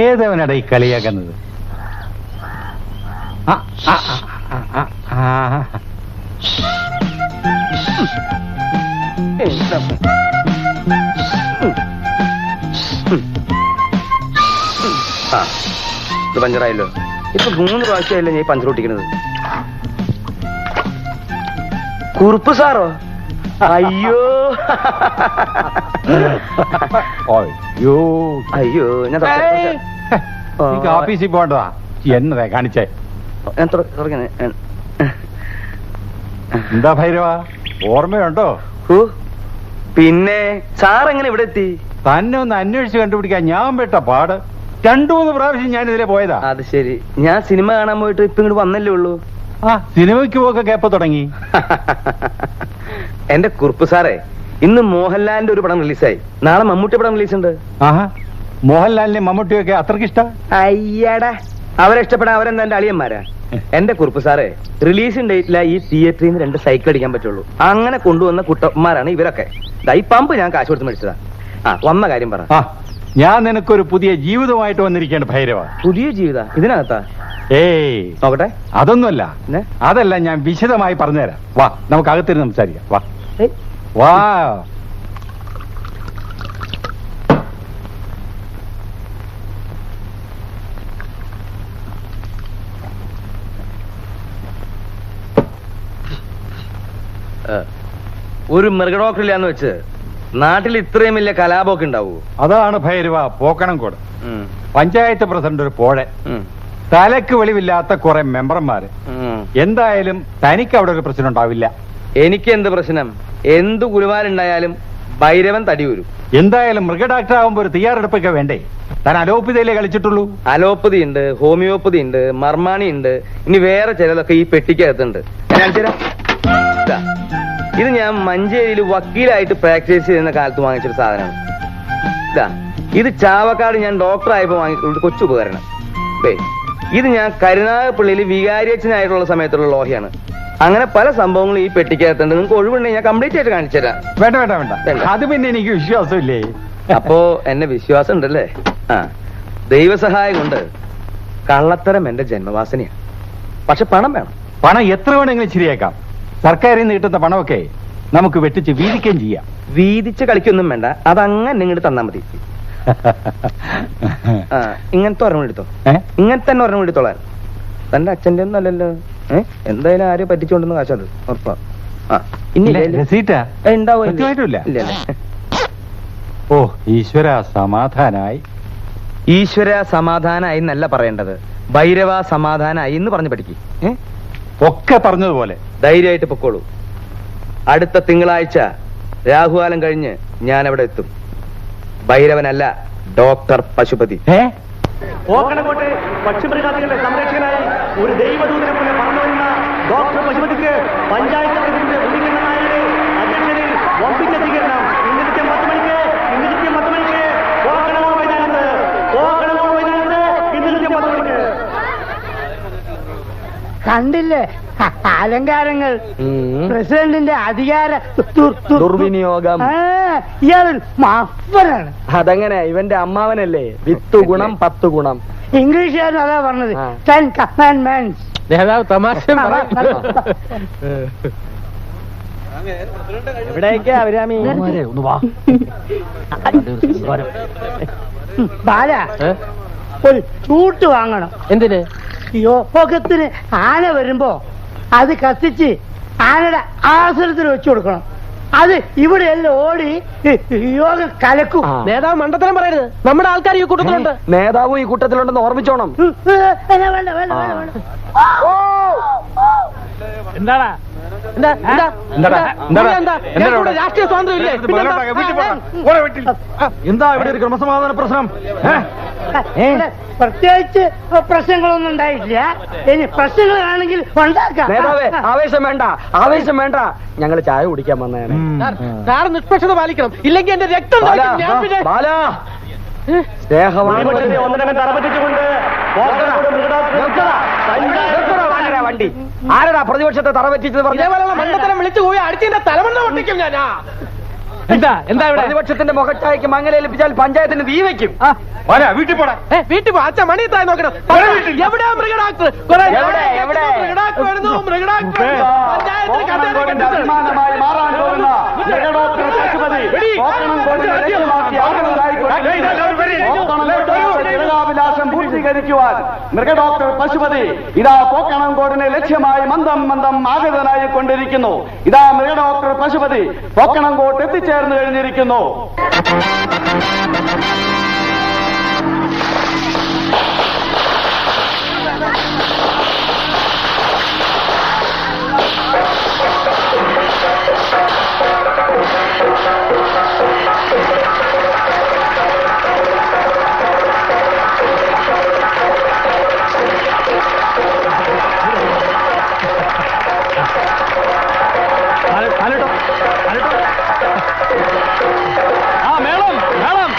ഏതവനടാ ഈ കളിയാക്കുന്നത്? ഇത് പഞ്ചറായല്ലോ. ഇപ്പൊ 3 പ്രാവശ്യമായല്ലോ ഞാൻ പഞ്ചർ ഒട്ടിക്കുന്നത്. കുറുപ്പ് സാറോ? അയ്യോ അയ്യോ അയ്യോ, ഞാൻ ഓഫീസിൽ പോകണ്ടതാ. എന്നതാ കാണിച്ചേ? എന്താ ഭൈരവ, ഓർമ്മയുണ്ടോ? പിന്നെ സാർ എങ്ങനെ ഇവിടെ എത്തി? തന്നെ ഒന്ന് അന്വേഷിച്ച് കണ്ടുപിടിക്കാൻ ഞാൻ പെട്ട പാട്. 2-3 പ്രാവശ്യം ഞാൻ ഇതിലെ പോയതാ. അത് ശരി. ഞാൻ സിനിമ കാണാൻ പോയിട്ട് ഇപ്പൊ ഇങ്ങോട്ട് വന്നല്ലേ ഉള്ളൂ. സിനിമയ്ക്ക് പോക്കൊക്കെ എപ്പോ തുടങ്ങി? എന്റെ കുറുപ്പ് സാറേ, ഇന്ന് മോഹൻലാലിന്റെ ഒരു പടം റിലീസായി. നാളെ മമ്മൂട്ടി പടം റിലീസ് ഉണ്ട്. മോഹൻലാലിനെ മമ്മൂട്ടിയൊക്കെ അത്രക്ക് ഇഷ്ടം? അയ്യടാ, അവരെ ഇഷ്ടപ്പെടാൻ അവരെന്താ എന്റെ അളിയന്മാരാ? എന്റെ കുറുപ്പ് സാറേ, റിലീസിംഗ് ഡേറ്റില ഈ തിയേറ്ററിൽ നിന്ന് 2 സൈക്കിൾ അടിക്കാൻ പറ്റുള്ളൂ. അങ്ങനെ കൊണ്ടുവന്ന കുട്ടന്മാരാണ് ഇവരൊക്കെ. ഈ പമ്പ് ഞാൻ കാശ് കൊടുത്ത് മേടിച്ചതാ. വന്ന കാര്യം പറ. ഞാൻ നിനക്കൊരു പുതിയ ജീവിതമായിട്ട് വന്നിരിക്കേണ്ട ഭൈരവ. പുതിയ ജീവിത? ഇതിനകത്താ? ഏയ് നോക്കട്ടെ. അതൊന്നുമല്ല, അതല്ല, ഞാൻ വിശദമായി പറഞ്ഞുതരാം. വാ, നമുക്ക് അകത്തിരുന്ന് സംസാരിക്കാം. വാ വാ. ഒരു മൃഗഡോക്ടറില്ലാന്ന് വെച്ച് നാട്ടിൽ ഇത്രയും വലിയ കലാപമൊക്കെ ഉണ്ടാവൂ? അതാണ് ഭൈരവ പോക്കണംകോട്. പഞ്ചായത്ത് പ്രസിഡന്റ് ഒരു പോഴെ, തലക്ക് വെളിവില്ലാത്ത കുറെ മെമ്പർമാര്. എന്തായാലും തനിക്ക് അവിടെ ഒരു പ്രശ്നം ഉണ്ടാവില്ല. എനിക്ക് എന്ത് പ്രശ്നം? എന്ത് ഗുരുവാരുണ്ടായാലും ഭൈരവൻ തടി വരും. എന്തായാലും മൃഗ ഡോക്ടർ ആവുമ്പോ ഒരു തയ്യാറെടുപ്പൊക്കെ വേണ്ടേ? താൻ അലോപ്പതിയിലേ കളിച്ചിട്ടുള്ളൂ. അലോപ്പതി ഉണ്ട്, ഹോമിയോപ്പതി ഉണ്ട്, മർമാണി ഉണ്ട്, ഇനി വേറെ ചിലതൊക്കെ ഈ പെട്ടിക്കകത്തുണ്ട്. ഇത് ഞാൻ മഞ്ചേരിയിൽ വക്കീലായിട്ട് പ്രാക്ടീസ് ചെയ്യുന്ന കാലത്ത് വാങ്ങിച്ചൊരു സാധനമാണ്. ഇത് ചാവക്കാട് ഞാൻ ഡോക്ടറായപ്പോ വാങ്ങിയിട്ടുള്ള കൊച്ചു ഉപകരണം. ഇത് ഞാൻ കരുനാഗപ്പള്ളിയിൽ വികാരിയച്ഛനായിട്ടുള്ള സമയത്തുള്ള ലോഹയാണ്. അങ്ങനെ പല സംഭവങ്ങളും ഈ പെട്ടിക്കകത്തുണ്ട്. നിങ്ങൾക്ക് ഒഴിവുണ്ടെങ്കിൽ ഞാൻ കംപ്ലീറ്റ് ആയിട്ട് കാണിച്ചു തരാം. വേണ്ട വേണ്ട വേണ്ട, അത് പിന്നെ എനിക്ക് വിശ്വാസമില്ലേ. അപ്പോ എന്നെ വിശ്വാസം ഉണ്ടല്ലേ? ദൈവസഹായം കൊണ്ട് കള്ളത്തരം എന്റെ ജന്മവാസനയാണ്. പക്ഷെ പണം വേണം. പണം എത്ര വേണമെങ്കിലും ശരിയാക്കാം. സർക്കാരിൽ നിന്ന് കിട്ടുന്ന പണമൊക്കെ നമുക്ക് വെട്ടിച്ച് വീതിക്കുകയും ചെയ്യാം. വീതിച്ച് കളിക്കൊന്നും വേണ്ട, അതങ്ങനെ ഇങ്ങോട്ട് തന്നാ മതി. ഇങ്ങനത്തെ ഒരെണ്ണം എടുത്തോ. ഇങ്ങനത്തെ തന്നെ ഒരെണ്ണം എടുത്തോളാൻ. തന്റെ അച്ഛന്റെ ഒന്നും അല്ലല്ലോ. എന്തായാലും ആരും പറ്റിച്ചോണ്ടെന്ന് കാശത് ഉറപ്പാ. ഓ ഈശ്വര സമാധാനായി. ഈശ്വര സമാധാനായി എന്നല്ല പറയേണ്ടത്, ഭൈരവ സമാധാനായി എന്ന് പറഞ്ഞു പഠിക്കും. ഒക്കെ പറഞ്ഞതുപോലെ ധൈര്യമായിട്ട് പൊക്കോളൂ. അടുത്ത തിങ്കളാഴ്ച രാഹുകാലം കഴിഞ്ഞ് ഞാൻ അവിടെ എത്തും. ഭൈരവനല്ല, ഡോക്ടർ പശുപതി. ഓക്കണക്കോട്ടെ പക്ഷിമൃഗാദികളുടെ സംരക്ഷകനായി ഒരു ദൈവദൂതനെ പോലെ പറഞ്ഞുവരുന്ന ഡോക്ടർ പശുപതിക്ക് പഞ്ചായത്ത് പ്രസിഡന്റ് ഉണ്ണിക്കണ്ണനായരുടെ അധ്യക്ഷതയിൽ വമ്പിച്ച സ്വീകരണം. ഇന്ന് കൃത്യം 10 മണിക്ക് ഓക്കണമോ മൈതാനത്ത്, ഇന്ന് കൃത്യം 10 മണിക്ക്. കണ്ടില്ലേ അലങ്കാരങ്ങൾ? പ്രസിഡന്റിന്റെ അധികാര ദുർവിനിയോഗം. ഇയാളൊരു മാഫനാണ്. അതങ്ങനെ? ഇവന്റെ അമ്മാവനല്ലേ? 10 ഗുണം 10 ഗുണം. ഇംഗ്ലീഷുകാരൻ അതാ പറഞ്ഞത്. 10 commandments. നേതാവ് തമാശ എവിടെയൊക്കെയാ അവരാമി? ബാല, ഒരു ചൂട്ട് വാങ്ങണം. എന്തിന്? യോഗത്തിന് ആന വരുമ്പോ അത് കത്തിച്ച് ആനയുടെ ആസനത്തിൽ വെച്ചു കൊടുക്കണം. അത് ഇവിടെ എല്ലാം ഓടി യോഗ കലക്കും. നേതാവ് മണ്ടത്തരം പറയരുത്. നമ്മുടെ ആൾക്കാർ ഈ കൂട്ടത്തിലുണ്ട്. നേതാവും ഈ കൂട്ടത്തിലുണ്ടെന്ന് ഓർമ്മിച്ചോണം. വേണ്ട വേണ്ട വേണ്ട വേണ്ട. എന്താടാ രാഷ്ട്രീയ സ്വാതന്ത്ര്യം ഇല്ലേ? എന്താ ഇവിടെ ഒരു ക്രമസമാധാന പ്രശ്നം? പ്രത്യേകിച്ച് പ്രശ്നങ്ങളൊന്നും ഉണ്ടായിട്ടില്ല. ഇനി പ്രശ്നങ്ങളാണെങ്കിൽ ഉണ്ടാക്കാം. നേതാവേ, ആവേശം വേണ്ട, ആവേശം വേണ്ട. ഞങ്ങൾ ചായ കുടിക്കാൻ വന്നതാണ്. സാർ നിഷ്പക്ഷത പാലിക്കണം, ഇല്ലെങ്കിൽ എന്റെ രക്തം വണ്ടി ആരടാ പ്രതിപക്ഷത്തെ തറ പറ്റിച്ചത്? മണ്ടത്തരം വിളിച്ചു പോയി അടിച്ചതിന്റെ തലമണ്ണ പൊട്ടിക്കും ഞാനാ. എന്താ എന്താ ഇവിടെ പ്രതിപക്ഷത്തിന്റെ മുഖച്ചായ്ക്ക് മങ്ങലേൽപ്പിച്ചാൽ പഞ്ചായത്തിന് തീ വയ്ക്കും. വീട്ടിൽ പോടാ. വീട്ടിൽ പോ. അച്ഛൻ മണി തായി നോക്കണം. എവിടെയാ മൃഗഡാക്ടർ? അഭിമാനമായി മാറാൻ പോകുന്ന മൃഗഡോക്ടർ പശുപതി ജനകാഭിലാഷം പൂർത്തീകരിക്കുവാൻ മൃഗഡോക്ടർ പശുപതി ഇതാ പോക്കണംകോടിനെ ലക്ഷ്യമായി മന്ദം മന്ദം ആഗതനായി കൊണ്ടിരിക്കുന്നു. ഇതാ മൃഗഡോക്ടർ പശുപതി പോക്കണംകോട്ട് എത്തിച്ചേർന്ന് കഴിഞ്ഞിരിക്കുന്നു. മേളം മേളം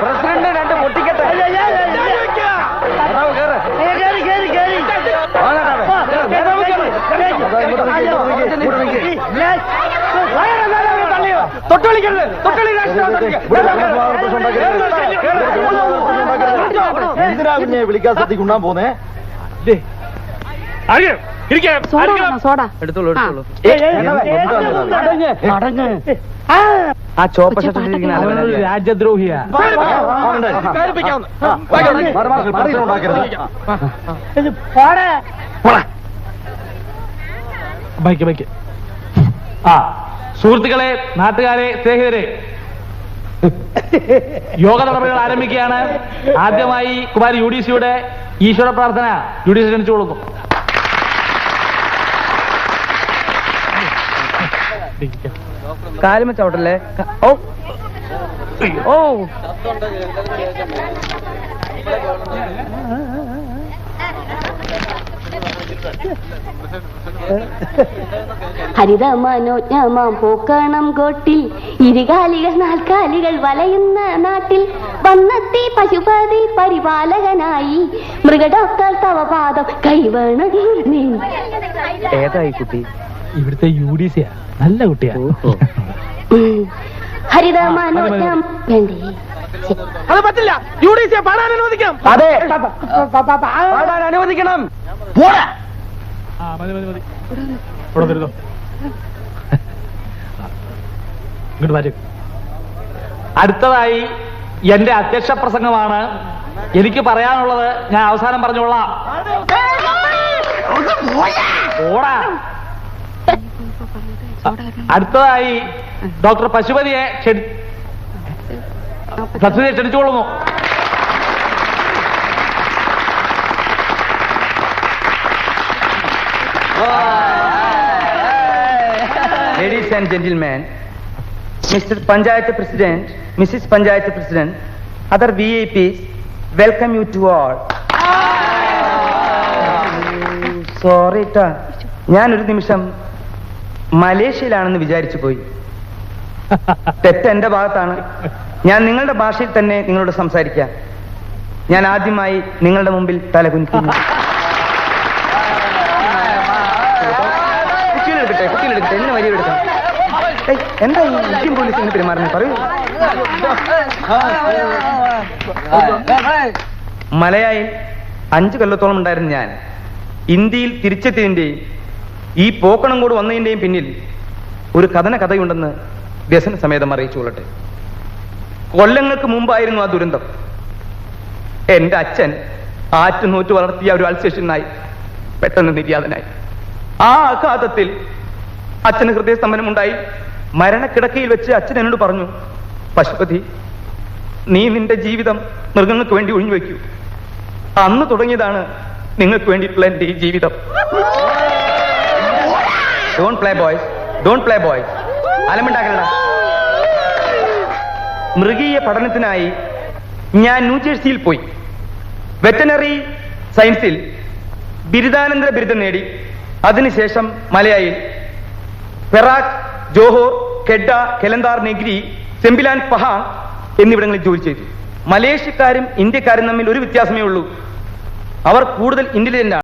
പ്രസിഡന്റ് രണ്ട് പൊട്ടിക്കട്ടെ. എന്തിനാ കുഞ്ഞെ വിളിക്കാൻ ശ്രദ്ധിക്കുണ്ടാൻ പോന്നേ? സോഡ എടുത്തോളൂ എടുത്തോളൂ. അടങ്ങ്. ആ ചോപ്പ ഷർട്ടിലിരിക്കുന്ന ആളുകളല്ലേ? രാജ്യദ്രോഹിയാ. ഇത് പോടെ. Bike bike. ആ സുഹൃത്തുക്കളെ, നാട്ടുകാരെ, സ്നേഹിതരെ, യോഗ നടപടികൾ ആരംഭിക്കുകയാണ്. ആദ്യമായി കുമാരി UDCയുടെ ഈശ്വര പ്രാർത്ഥന UDC ക്ഷണിച്ചു കൊടുക്കും. കാലുമ ചവിട്ടല്ലേ? ഓ ഓ ഹരിതമനോജ്ഞമാം പോക്കണം കോട്ടിൽ ഇരുകാലികൾ നാൽക്കാലികൾ വലയുന്ന നാട്ടിൽ വന്നെത്തി പശുപതി പരിപാലകനായി മൃഗഡോക്ടർ തവ പാദം കൈവണം. ഏതായി കുട്ടി? ഇവിടുത്തെ UDCയാ. നല്ല കുട്ടിയാ. ഹരിതമനോജ്ഞം വേണ്ടേ? അത് പറ്റില്ല. UDC പാടാൻ അനുവദിക്കാം. അതെ, പാടാൻ അനുവദിക്കണം. മതി മതി മതി. ഇവിടെ വരുന്നോ? ഇങ്ങോട്ട് വരൂ. അടുത്തതായി എന്റെ അധ്യക്ഷ പ്രസംഗമാണ്. എനിക്ക് പറയാനുള്ളത് ഞാൻ അവസാനം പറഞ്ഞോളാം. ഓടാ. അടുത്തതായി doctor പശുപതിയെ ക്ഷണിച്ചുകൊള്ളുന്നു. Ladies and gentlemen, Mr. Panchayat President, Mrs. Panchayat President, other VIPs, welcome you to all. Sorry ട്ടാ, ഞാനൊരു നിമിഷം മലേഷ്യയിലാണെന്ന് വിചാരിച്ചു പോയി. തെറ്റ് എന്റെ ഭാഗത്താണ്. ഞാൻ നിങ്ങളുടെ ഭാഷയിൽ തന്നെ നിങ്ങളോട് സംസാരിക്കാം. ഞാൻ ആദ്യമായി നിങ്ങളുടെ മുമ്പിൽ തലകുനിക്കുന്നു. കുട്ടികളെടുക്കട്ടെ, എന്നെ വരി എടുക്കാം. എന്താ ഈ ഇന്ത്യൻ പോലീസ് എന്ന് പെരുമാറുന്നത്? പറയൂ. മലയായിൽ 5 കൊല്ലത്തോളം ഉണ്ടായിരുന്ന ഞാൻ ഇന്ത്യയിൽ തിരിച്ചെത്തിയതിന്റെയും ഈ പോക്കണംകോട് വന്നതിന്റെയും പിന്നിൽ ഒരു കഥയുണ്ടെന്ന് വ്യസന സമേതം അറിയിച്ചുകൊള്ളട്ടെ. കൊല്ലങ്ങൾക്ക് മുമ്പായിരുന്നു ആ ദുരന്തം. എന്റെ അച്ഛൻ ആറ്റുനൂറ്റ് വളർത്തിയ ഒരു അൾസേഷൻ നായി പെട്ടെന്ന് നിര്യാതനായി. ആ ആഘാതത്തിൽ അച്ഛന് ഹൃദയസ്തംഭനമുണ്ടായി. മരണക്കിടക്കയിൽ വെച്ച് അച്ഛൻ എന്നോട് പറഞ്ഞു, പശുപതി, നീ നിന്റെ ജീവിതം മൃഗങ്ങൾക്ക് വേണ്ടി ഒഴിഞ്ഞു വയ്ക്കൂ. അന്ന് തുടങ്ങിയതാണ് നിങ്ങൾക്ക് വേണ്ടിയിട്ടുള്ള എന്റെ ഈ ജീവിതം. Don't play boys, don't play boys. അലമുണ്ടാക്കണ. മൃഗീയ പഠനത്തിനായി ഞാൻ ന്യൂജേഴ്സിയിൽ പോയി. വെറ്റനറി സയൻസിൽ ബിരുദാനന്തര ബിരുദം നേടി. അതിനുശേഷം മലയായിൽ Perak, Johor, Kedah, Kelantan, Negeri, Sembilan, Pahang എന്നിവിടങ്ങളിൽ ജോലി ചെയ്തു. മലേഷ്യക്കാരും ഇന്ത്യക്കാരും തമ്മിൽ ഒരു വ്യത്യാസമേ ഉള്ളൂ. അവർ കൂടുതൽ ഇന്റലിജന്റ് ആണ്.